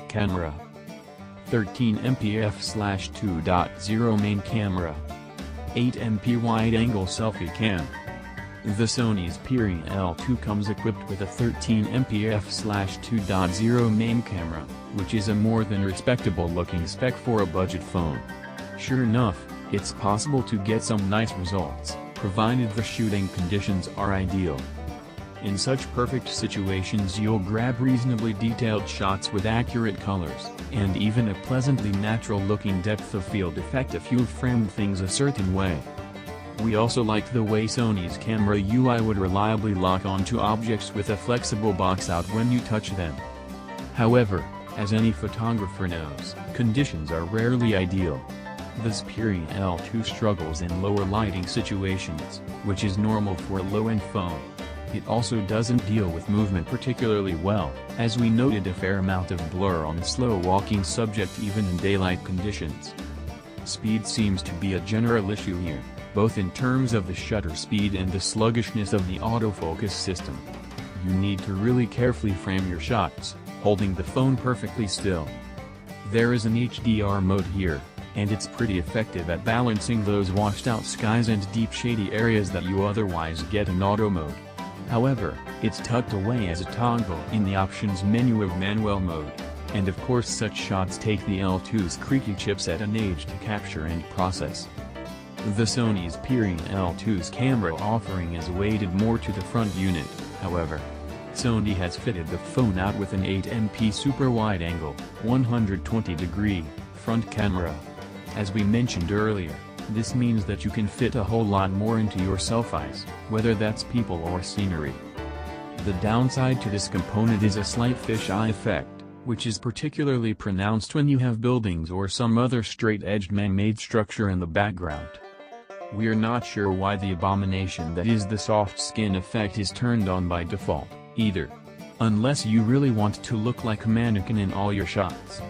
camera. 13MP f/2.0 main camera. 8MP wide-angle selfie cam. The Sony Xperia L2 comes equipped with a 13MP f/2.0 main camera, which is a more than respectable-looking spec for a budget phone. Sure enough, it's possible to get some nice results, provided the shooting conditions are ideal. In such perfect situations you'll grab reasonably detailed shots with accurate colors, and even a pleasantly natural-looking depth of field effect if you've framed things a certain way. We also like the way Sony's camera UI would reliably lock onto objects with a flexible box out when you touch them. However, as any photographer knows, conditions are rarely ideal. The Xperia L2 struggles in lower lighting situations, which is normal for a low-end phone. It also doesn't deal with movement particularly well, as we noted a fair amount of blur on the slow-walking subject even in daylight conditions. Speed seems to be a general issue here, both in terms of the shutter speed and the sluggishness of the autofocus system. You need to really carefully frame your shots, holding the phone perfectly still. There is an HDR mode here, and it's pretty effective at balancing those washed-out skies and deep shady areas that you otherwise get in auto mode. However, it's tucked away as a toggle in the options menu of manual mode, and of course such shots take the L2's creaky chipset an age to capture and process. The Sony Xperia L2's camera offering is weighted more to the front unit, however. Sony has fitted the phone out with an 8MP super wide-angle, 120-degree, front camera. As we mentioned earlier, this means that you can fit a whole lot more into your selfies, whether that's people or scenery. The downside to this component is a slight fisheye effect, which is particularly pronounced when you have buildings or some other straight-edged man-made structure in the background. We're not sure why the abomination that is the soft skin effect is turned on by default, either. Unless you really want to look like a mannequin in all your shots.